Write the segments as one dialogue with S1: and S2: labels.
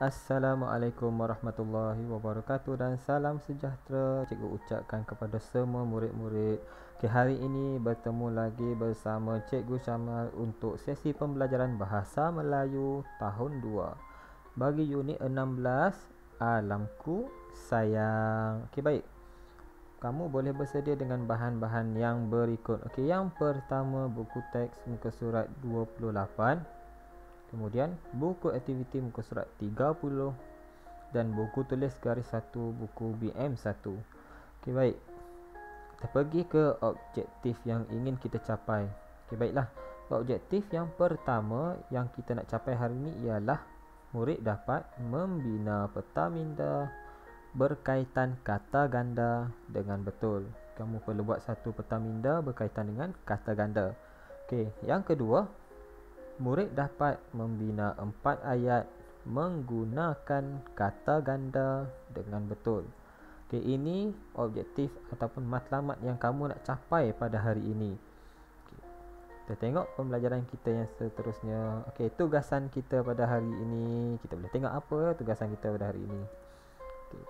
S1: Assalamualaikum warahmatullahi wabarakatuh dan salam sejahtera cikgu ucapkan kepada semua murid-murid. Okay, hari ini bertemu lagi bersama Cikgu Syamal untuk sesi pembelajaran Bahasa Melayu tahun 2 bagi unit 16 Alamku Sayang. Okay, baik. Kamu boleh bersedia dengan bahan-bahan yang berikut. Okay, yang pertama buku teks muka surat 28. Kemudian buku aktiviti muka surat 30 dan buku tulis garis 1 buku BM1. Okey, baik. Kita pergi ke objektif yang ingin kita capai. Okey, baiklah. Objektif yang pertama yang kita nak capai hari ini ialah murid dapat membina peta minda berkaitan kata ganda dengan betul. Kamu perlu buat satu peta minda berkaitan dengan kata ganda. Okey, yang kedua, murid dapat membina 4 ayat menggunakan kata ganda dengan betul. Okey, ini objektif ataupun matlamat yang kamu nak capai pada hari ini. Okay. Kita tengok pembelajaran kita yang seterusnya. Okey, tugasan kita pada hari ini. Kita boleh tengok apa tugasan kita pada hari ini. Okay.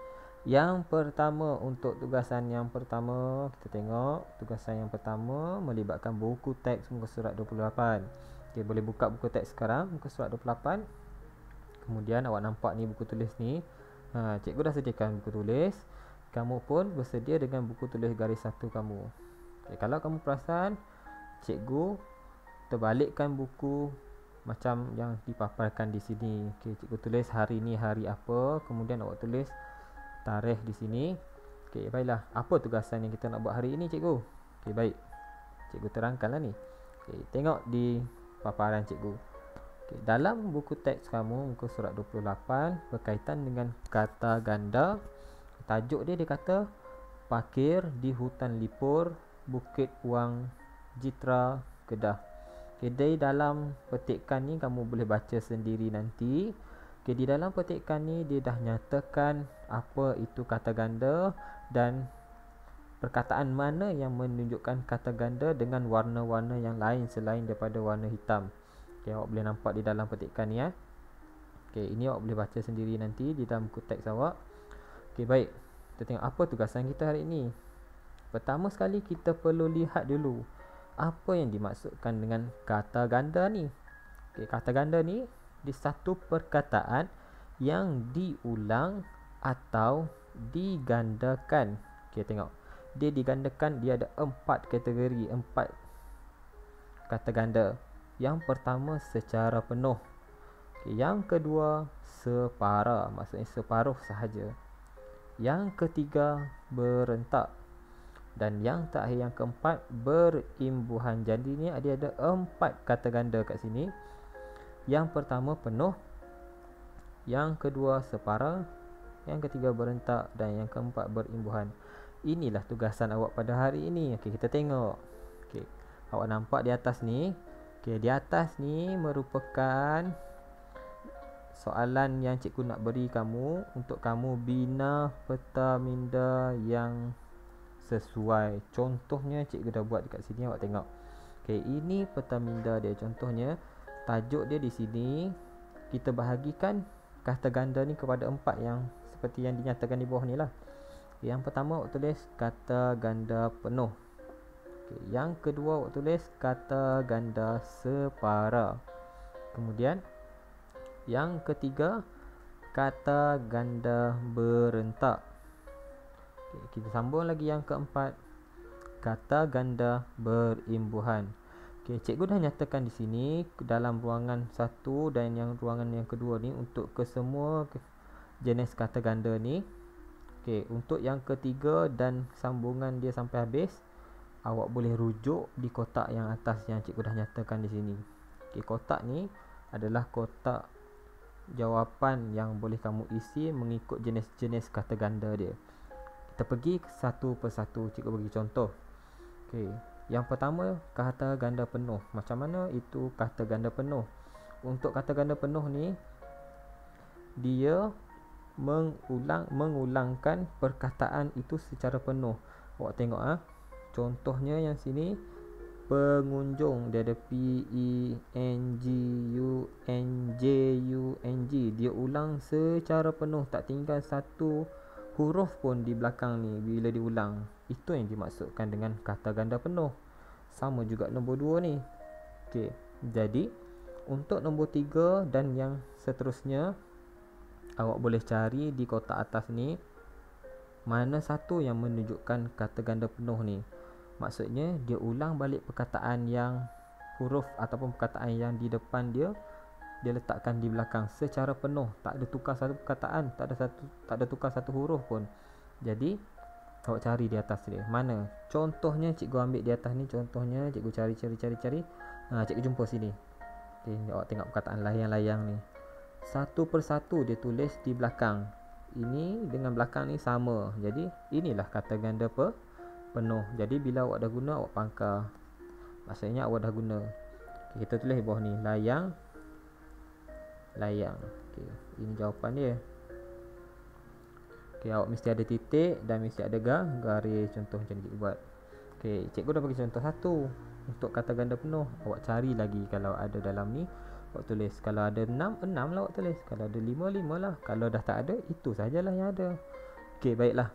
S1: Yang pertama, untuk tugasan yang pertama, kita tengok tugasan yang pertama melibatkan buku teks muka surat 28. Okay, boleh buka buku teks sekarang, muka surat 28. Kemudian awak nampak ni buku tulis ni. Cikgu dah sediakan buku tulis. Kamu pun bersedia dengan buku tulis garis 1 kamu. Okay, kalau kamu perasan, cikgu terbalikkan buku macam yang dipaparkan di sini. Okay, cikgu tulis hari ni hari apa, kemudian awak tulis tarikh di sini. Okay, baiklah. Apa tugasan yang kita nak buat hari ini, cikgu? Okay, baik. Cikgu terangkanlah ni. Okay, tengok di paparan cikgu. Okay, dalam buku teks kamu muka surat 28 berkaitan dengan kata ganda, tajuk dia kata Pakir di Hutan Lipur, Bukit Puang, Jitra, Kedah. Okay, di dalam petikan ni kamu boleh baca sendiri nanti. Okay, di dalam petikan ni dia dah nyatakan apa itu kata ganda dan perkataan mana yang menunjukkan kata ganda dengan warna-warna yang lain selain daripada warna hitam. Okay, awak boleh nampak di dalam petikan ni. Okay, ini awak boleh baca sendiri nanti di dalam buku teks awak. Okay, baik. Kita tengok apa tugasan kita hari ini. Pertama sekali kita perlu lihat dulu apa yang dimaksudkan dengan kata ganda ni. Okay, kata ganda ni di satu perkataan yang diulang atau digandakan. Okay, tengok. Dia digandakan, dia ada 4 kategori, 4 kata ganda. Yang pertama secara penuh. Okay, yang kedua separa, maksudnya separuh sahaja. Yang ketiga berentak. Dan yang terakhir yang keempat berimbuhan. Jadi ni dia ada 4 kata ganda kat sini. Yang pertama penuh, yang kedua separa, yang ketiga berentak dan yang keempat berimbuhan. Inilah tugasan awak pada hari ini. Okey, kita tengok. Okey, awak nampak di atas ni. Okey, di atas ni merupakan soalan yang cikgu nak beri kamu untuk kamu bina peta minda yang sesuai. Contohnya cikgu dah buat dekat sini, awak tengok. Okey, ini peta minda dia. Contohnya tajuk dia di sini kita bahagikan kata ganda ni kepada 4 yang seperti yang dinyatakan di bawah ni lah. Yang pertama awak tulis kata ganda penuh. Okay, yang kedua awak tulis kata ganda separa. Kemudian yang ketiga kata ganda berentak. Okay, kita sambung lagi yang keempat, kata ganda berimbuhan. Okay, cikgu dah nyatakan di sini dalam ruangan 1 dan yang ruangan yang kedua ni untuk kesemua jenis kata ganda ni. Okey, untuk yang ketiga dan sambungan dia sampai habis, awak boleh rujuk di kotak yang atas yang cikgu dah nyatakan di sini. Okey, kotak ni adalah kotak jawapan yang boleh kamu isi mengikut jenis-jenis kata ganda dia. Kita pergi satu persatu, cikgu bagi contoh. Okey, yang pertama kata ganda penuh. Macam mana itu kata ganda penuh? Untuk kata ganda penuh ni dia mengulangkan perkataan itu secara penuh. Awak tengok contohnya yang sini pengunjung, dia ada pengunjung, dia ulang secara penuh, tak tinggal satu huruf pun di belakang ni bila diulang. Itu yang dimaksudkan dengan kata ganda penuh. Sama juga nombor 2 ni. Okey, jadi untuk nombor 3 dan yang seterusnya, awak boleh cari di kotak atas ni mana satu yang menunjukkan kata ganda penuh ni. Maksudnya dia ulang balik perkataan yang huruf ataupun perkataan yang di depan dia letakkan di belakang secara penuh, tak ada tukar satu perkataan, tak ada tukar satu huruf pun. Jadi awak cari di atas dia. Mana? Contohnya cikgu ambil di atas ni, contohnya cikgu cari. Cikgu jumpa sini. Okey, awak tengok perkataan layang-layang ni. Satu persatu dia tulis di belakang. Ini dengan belakang ni sama. Jadi inilah kata ganda penuh. Jadi bila awak dah guna, awak pangkar. Maksudnya awak dah guna. Okay, kita tulis di bawah ni layang. Okay, ini jawapan dia. Okay, awak mesti ada titik dan mesti ada garis. Contoh macam ni buat. Okay, cikgu dah bagi contoh satu untuk kata ganda penuh. Awak cari lagi kalau ada dalam ni, awak tulis. Kalau ada 6 lah awak tulis. Kalau ada 5 lah. Kalau dah tak ada, itu sajalah yang ada. Okay, baiklah.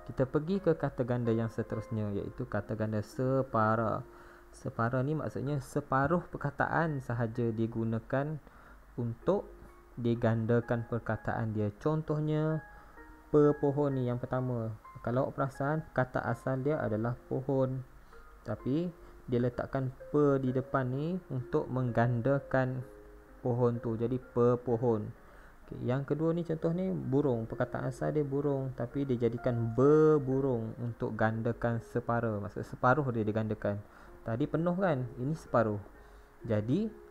S1: Kita pergi ke kata ganda yang seterusnya, iaitu kata ganda separa. Separa ni maksudnya separuh perkataan sahaja digunakan untuk digandakan perkataan dia. Contohnya pepohon ni yang pertama. Kalau awak perasan, kata asal dia adalah pohon, tapi dia letakkan pe di depan ni untuk menggandakan pohon tu, jadi pepohon. Okay, yang kedua ni contoh ni burung. Perkataan asal dia burung, tapi dia jadikan berburung untuk gandakan separa. Maksud separuh dia digandakan. Tadi penuh kan, ini separuh. Jadi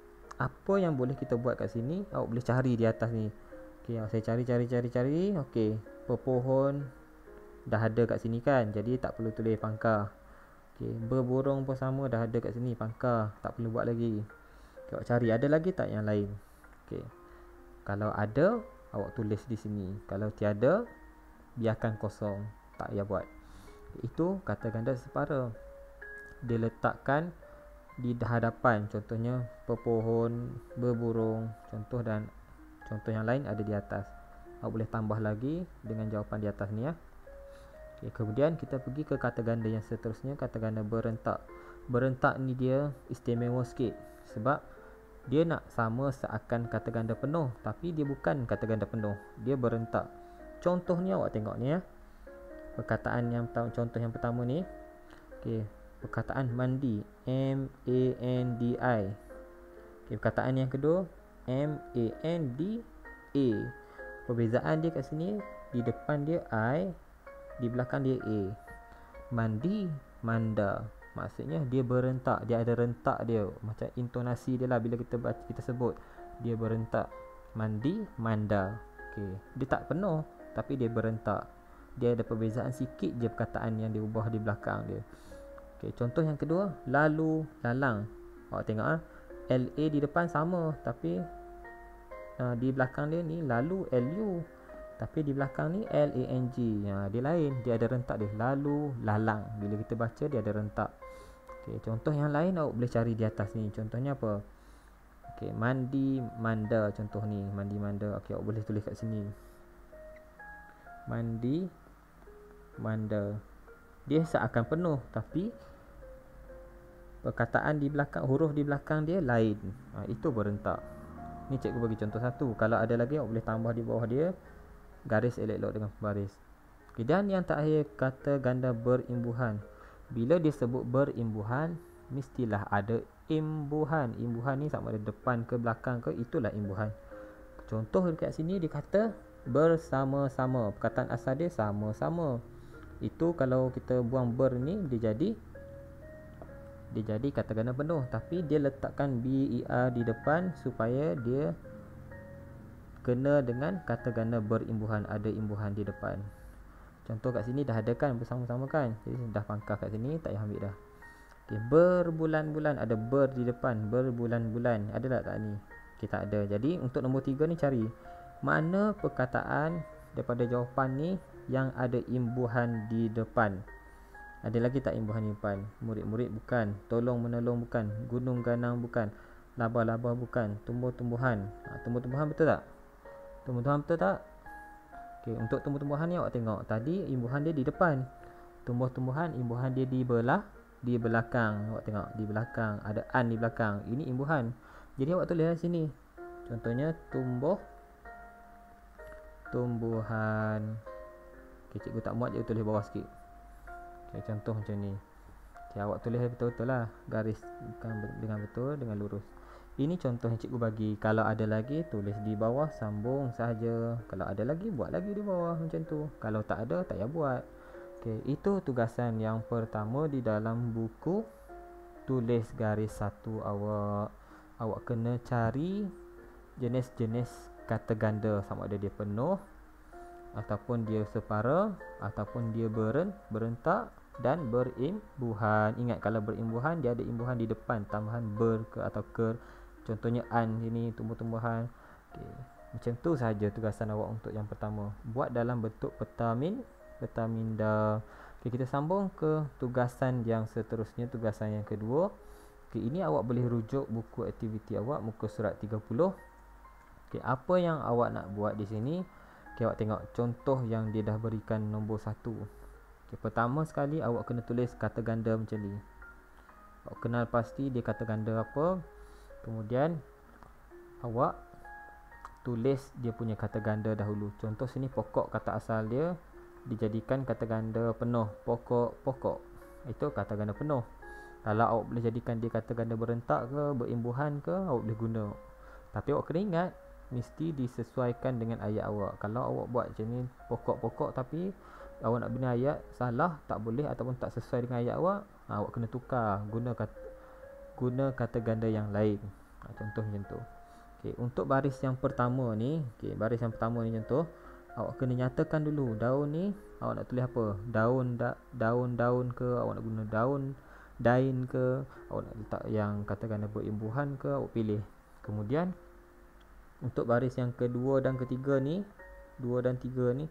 S1: apa yang boleh kita buat kat sini, awak boleh cari di atas ni. Okey, saya cari. Okey, pepohon dah ada kat sini kan, jadi tak perlu tulis pangkar. Okey, berburung pun sama, dah ada kat sini, pangkar, tak perlu buat lagi. Okay, awak cari ada lagi tak yang lain. Okey, kalau ada, awak tulis di sini. Kalau tiada, biarkan kosong, tak payah buat. Itu kata ganda separa. Dia letakkan di hadapan. Contohnya pepohon, berburung, contoh, dan contoh yang lain ada di atas. Awak boleh tambah lagi dengan jawapan di atas ni ya. Okay, kemudian kita pergi ke kata ganda yang seterusnya, kata ganda berentak. Berentak ni dia istimewa sikit sebab dia nak sama seakan kata ganda penuh, tapi dia bukan kata ganda penuh, dia berentak. Contohnya awak tengok ni ya. Perkataan yang contoh yang pertama ni. Okey, perkataan mandi, M-A-N-D-I. Okey, perkataan yang kedua, M-A-N-D-A. Perbezaan dia kat sini, di depan dia I, di belakang dia A. Mandi, manda. Maksudnya dia berentak, dia ada rentak dia, macam intonasi dia lah bila kita baca, kita sebut dia berentak. Mandi, manda. Okey, dia tak penuh tapi dia berentak. Dia ada perbezaan sikit je perkataan yang diubah di belakang dia. Okey, contoh yang kedua, lalu, lalang. Awak tengok LA di depan sama, tapi di belakang dia ni lalu LU, tapi di belakang ni LANG. Dia lain, dia ada rentak dia, lalu, lalang. Bila kita baca dia ada rentak. Okey, contoh yang lain awak boleh cari di atas ni. Contohnya apa? Okey, mandi, manda. Contoh ni, mandi, manda. Okey, awak boleh tulis kat sini. Mandi, manda. Dia seakan penuh, tapi perkataan di belakang, huruf di belakang dia lain. Itu berentak. Ni cikgu bagi contoh satu. Kalau ada lagi awak boleh tambah di bawah dia, garis elok-elok dengan pembaris. Okay, dan yang terakhir, kata ganda berimbuhan. Bila dia sebut berimbuhan, mestilah ada imbuhan. Imbuhan ni sama ada depan ke belakang ke, itulah imbuhan. Contoh dekat sini dia kata bersama-sama. Perkataan asal dia sama-sama. Itu kalau kita buang ber ni, dia jadi kata ganda penuh, tapi dia letakkan BER di depan supaya dia kena dengan kata ganda berimbuhan, ada imbuhan di depan. Contoh kat sini dah ada kan, bersama-sama kan, jadi dah pangkar kat sini, tak payah ambil dah. Okay, berbulan-bulan, ada ber di depan, berbulan-bulan, ada tak ni? Okay, tak ada. Jadi untuk nombor 3 ni cari mana perkataan daripada jawapan ni yang ada imbuhan di depan. Ada lagi tak imbuhan-imbuhan? Murid-murid bukan, tolong-menolong bukan, gunung-ganang bukan, laba-laba bukan, tumbuh-tumbuhan. Tumbuh-tumbuhan betul tak? Tumbuh-tumbuhan betul tak? Okey, untuk tumbuh-tumbuhan ni awak tengok. Tadi imbuhan dia di depan. Tumbuh-tumbuhan imbuhan dia di belakang. Awak tengok di belakang, ada an di belakang. Ini imbuhan. Jadi awak tulis di sini. Contohnya tumbuhan. Okey, cikgu tak muat je tulis bawah sikit. Okey, contoh macam ni. Okey, awak tulis betul-betul lah. Gariskan dengan betul, dengan lurus. Ini contoh yang cikgu bagi. Kalau ada lagi, tulis di bawah, sambung sahaja. Kalau ada lagi, buat lagi di bawah macam tu. Kalau tak ada, tak payah buat. Okey, itu tugasan yang pertama di dalam buku tulis garis satu awak. Awak kena cari jenis-jenis kata ganda, sama ada dia penuh ataupun dia separa ataupun dia berentak dan berimbuhan. Ingat, kalau berimbuhan dia ada imbuhan di depan, tambahan ber ke atau ker. Contohnya an ini tumbuh-tumbuhan. Okey, macam tu sahaja tugasan awak untuk yang pertama. Buat dalam bentuk peta minda. Okey, kita sambung ke tugasan yang seterusnya, tugasan yang kedua. Okey, ini awak boleh rujuk buku aktiviti awak muka surat 30. Okey, apa yang awak nak buat di sini? Okey, awak tengok contoh yang dia dah berikan nombor 1. Okey, pertama sekali awak kena tulis kata ganda macam ni. Awak kenal pasti dia kata ganda apa. Kemudian awak tulis dia punya kata ganda dahulu. Contoh sini pokok, kata asal dia dijadikan kata ganda penuh. Pokok. Itu kata ganda penuh. Kalau awak boleh jadikan dia kata ganda berentak ke, berimbuhan ke, awak boleh guna. Tapi awak kena ingat, mesti disesuaikan dengan ayat awak. Kalau awak buat macam ni, pokok-pokok, tapi awak nak bina ayat salah, tak boleh ataupun tak sesuai dengan ayat awak, awak kena tukar, guna kata ganda yang lain. Contoh macam tu. Okey, untuk baris yang pertama ni, contoh, awak kena nyatakan dulu daun ni awak nak tulis apa. Daun ke, awak nak guna dain ke, awak nak letak yang kata ganda berimbuhan ke, awak pilih. Kemudian untuk baris yang kedua dan ketiga ni, 2 dan 3 ni,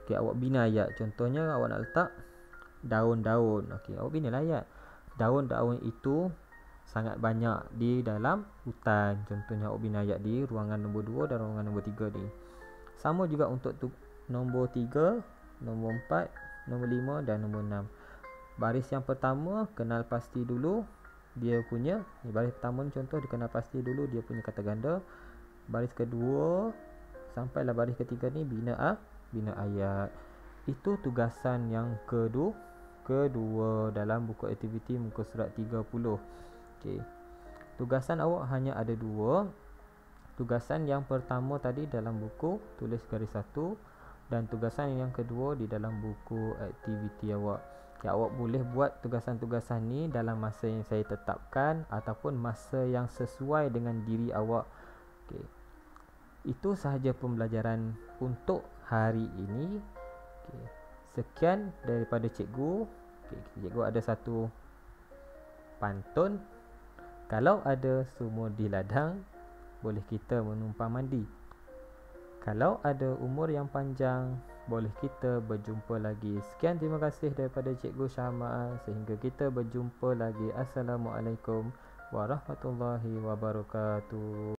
S1: okey, awak bina ayat. Contohnya awak nak letak daun-daun. Okey, awak bina ayat. Daun-daun itu sangat banyak di dalam hutan. Contohnya awak bina ayat di ruangan nombor 2 dan ruangan nombor 3 ni. Sama juga untuk nombor 3, nombor 4, nombor 5 dan nombor 6. Baris yang pertama kenal pasti dulu dia punya, baris pertama ni contoh, dia kenal pasti dulu dia punya kata ganda. Baris kedua sampailah baris ketiga ni bina ayat. Itu tugasan yang kedua dalam buku aktiviti muka surat 30. Okey. Tugasan awak hanya ada 2. Tugasan yang pertama tadi dalam buku tulis garis 1 dan tugasan yang kedua di dalam buku aktiviti awak. Okay, awak boleh buat tugasan-tugasan ni dalam masa yang saya tetapkan ataupun masa yang sesuai dengan diri awak. Okay. Itu sahaja pembelajaran untuk hari ini. Okay. Sekian daripada cikgu. Okay, cikgu ada satu pantun. Kalau ada sumur di ladang, boleh kita menumpang mandi. Kalau ada umur yang panjang, boleh kita berjumpa lagi. Sekian, terima kasih daripada Cikgu Syama. Sehingga kita berjumpa lagi. Assalamualaikum warahmatullahi wabarakatuh.